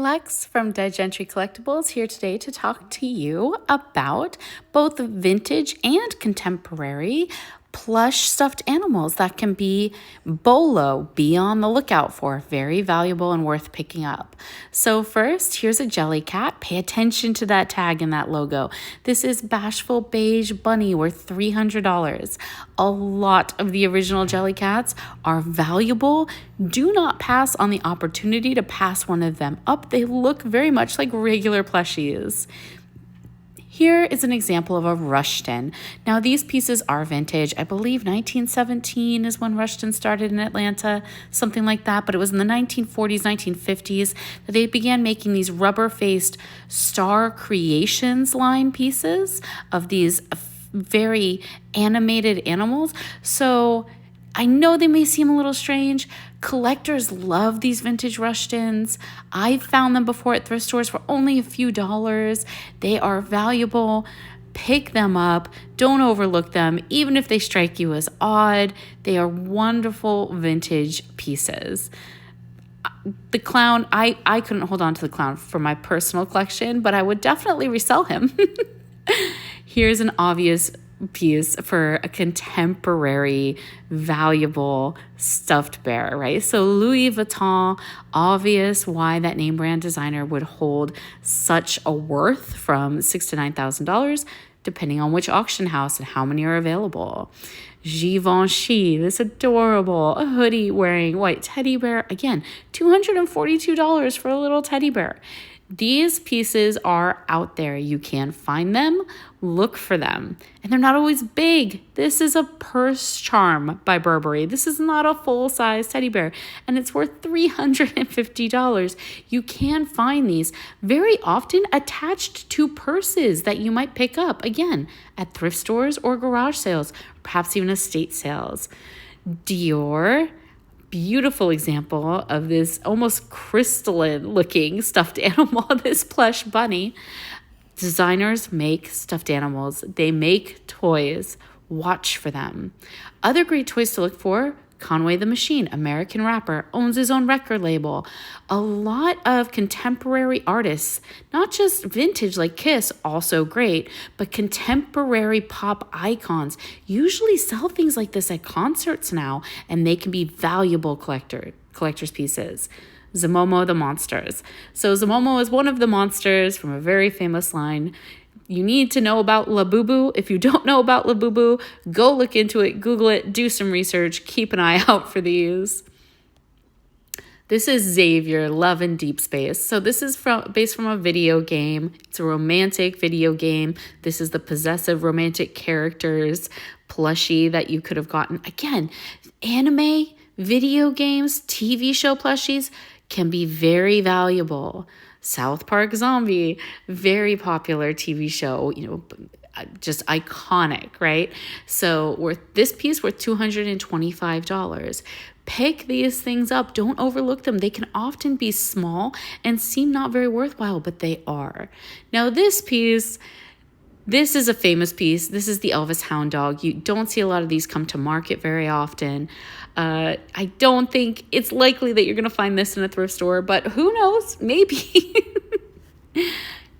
Lex from Dead Gentry Collectibles here today to talk to you about both vintage and contemporary plush stuffed animals that can be BOLO. Be on the lookout for. Very valuable and worth picking up. So first, here's a jelly cat. Pay attention to that tag and that logo. This is Bashful Beige Bunny worth $300. A lot of the original jelly cats are valuable. Do not pass on the opportunity to pass one of them up. They look very much like regular plushies. Here is an example of a rushton. Now, these pieces are vintage. I believe 1917 is when rushton started in Atlanta, something like that. But it was in the 1940s, 1950s that they began making these rubber-faced Star Creations line pieces of these very animated animals. So I know they may seem a little strange. Collectors love these vintage rushtons. I've found them before at thrift stores for only a few dollars. They are valuable. Pick them up. Don't overlook them. Even if they strike you as odd, they are wonderful vintage pieces. The clown, I couldn't hold on to the clown for my personal collection, but I would definitely resell him. Here's an obvious piece for a contemporary, valuable stuffed bear, right? So Louis Vuitton, obvious why that name brand designer would hold such a worth from $6,000 to $9,000, depending on which auction house and how many are available. Givenchy, this adorable hoodie wearing white teddy bear. Again, $242 for a little teddy bear. These pieces are out there. You can find them, look for them. And they're not always big. This is a purse charm by Burberry. This is not a full-size teddy bear, and it's worth $350. You can find these very often attached to purses that you might pick up, again, at thrift stores or garage sales, perhaps even estate sales. Dior, beautiful example of this almost crystalline looking stuffed animal, this plush bunny. Designers make stuffed animals. They make toys. Watch for them. Other great toys to look for: Conway the Machine, American rapper, owns his own record label. A lot of contemporary artists, not just vintage like Kiss, also great, but contemporary pop icons usually sell things like this at concerts now, and they can be valuable collector's pieces. Zamomo the Monsters. So Zamomo is one of the monsters from a very famous line. You need to know about labubu. If you don't know about labubu, go look into it, Google it, do some research, keep an eye out for these. This is Xavier, Love in Deep Space. So this is based from a video game. It's a romantic video game. This is the possessive romantic characters plushie that you could have gotten. Again, anime, video games, TV show plushies can be very valuable. South Park Zombie, very popular TV show, just iconic, right? So this piece worth $225. Pick these things up. Don't overlook them. They can often be small and seem not very worthwhile, but they are. Now this piece, this is a famous piece. This is the Elvis Hound Dog. You don't see a lot of these come to market very often. I don't think it's likely that you're going to find this in a thrift store, but who knows? Maybe.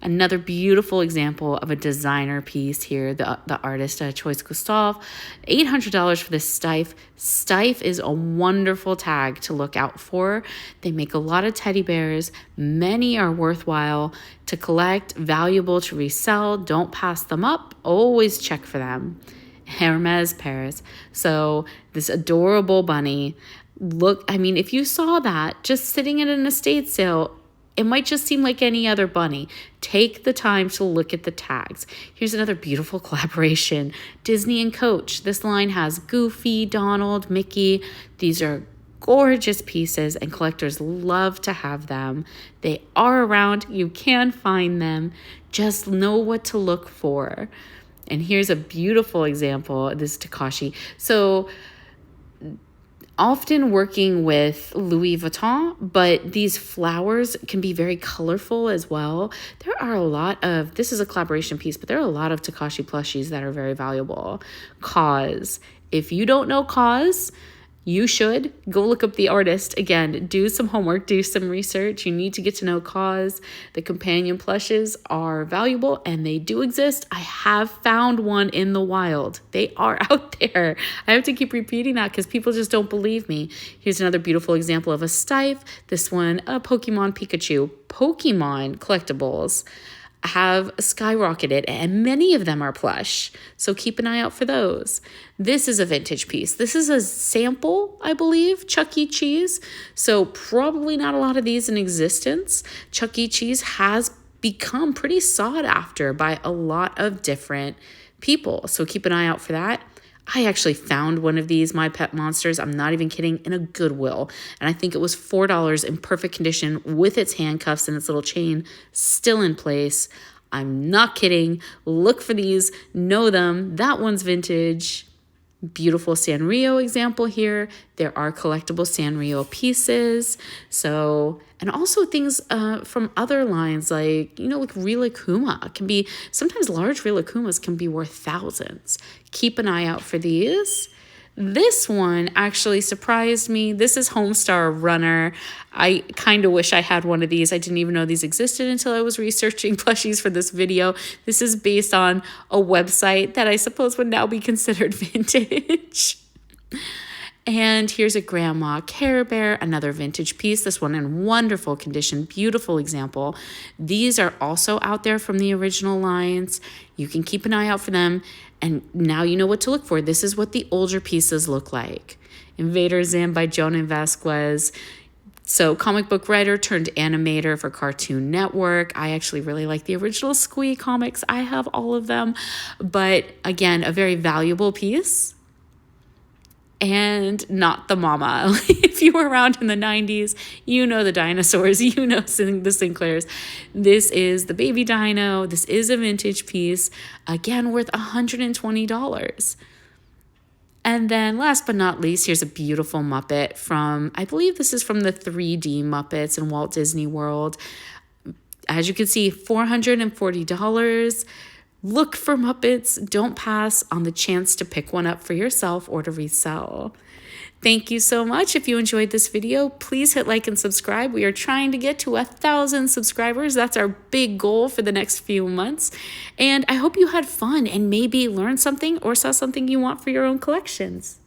Another beautiful example of a designer piece here, the artist Choice Gustave, $800 for this steiff. Steiff is a wonderful tag to look out for. They make a lot of teddy bears. Many are worthwhile to collect, valuable to resell. Don't pass them up. Always check for them. Hermes Paris. So this adorable bunny. Look, if you saw that just sitting at an estate sale, it might just seem like any other bunny. Take the time to look at the tags. Here's another beautiful collaboration. Disney and Coach. This line has Goofy, Donald, Mickey. These are gorgeous pieces, and collectors love to have them. They are around. You can find them. Just know what to look for. And here's a beautiful example. This is Takashi. So often working with Louis Vuitton, but these flowers can be very colorful as well. There are a lot of, this is a collaboration piece, but there are a lot of Takashi plushies that are very valuable. Kaws. If you don't know Kaws, You should go look up the artist. Again, do some homework, do some research. You need to get to know kaws. The companion plushes are valuable and they do exist. I have found one in the wild. They are out there. I have to keep repeating that because people just don't believe me. Here's another beautiful example of a steiff. This one, a Pokemon Pikachu. Pokemon collectibles have skyrocketed and many of them are plush. So keep an eye out for those. This is a vintage piece. This is a sample, I believe, Chuck E. Cheese. So probably not a lot of these in existence. Chuck E. Cheese has become pretty sought after by a lot of different people. So keep an eye out for that. I actually found one of these My Pet Monsters, I'm not even kidding, in a Goodwill. And I think it was $4 in perfect condition with its handcuffs and its little chain still in place. I'm not kidding. Look for these, know them. That one's vintage. Beautiful Sanrio example here. There are collectible Sanrio pieces. So, and also things from other lines like, like Rilakuma can be, sometimes large Rilakumas can be worth thousands. Keep an eye out for these. This one actually surprised me. This is Homestar Runner. I kind of wish I had one of these. I didn't even know these existed until I was researching plushies for this video. This is based on a website that I suppose would now be considered vintage. And here's a Grandma Care Bear, another vintage piece. This one in wonderful condition, beautiful example. These are also out there from the original lines. You can keep an eye out for them. And now you know what to look for. This is what the older pieces look like. Invader Zim by Jonan Vasquez. So comic book writer turned animator for Cartoon Network. I actually really like the original Squee comics. I have all of them. But again, a very valuable piece. And not the mama. If you were around in the 90s, you know the dinosaurs, you know the Sinclairs. This is the baby dino. This is a vintage piece, again, worth $120. And then last but not least, here's a beautiful Muppet from, I believe this is from the 3D Muppets in Walt Disney World. As you can see, $440. Look for Muppets. Don't pass on the chance to pick one up for yourself or to resell. Thank you so much. If you enjoyed this video, please hit like and subscribe. We are trying to get to 1,000 subscribers. That's our big goal for the next few months. And I hope you had fun and maybe learned something or saw something you want for your own collections.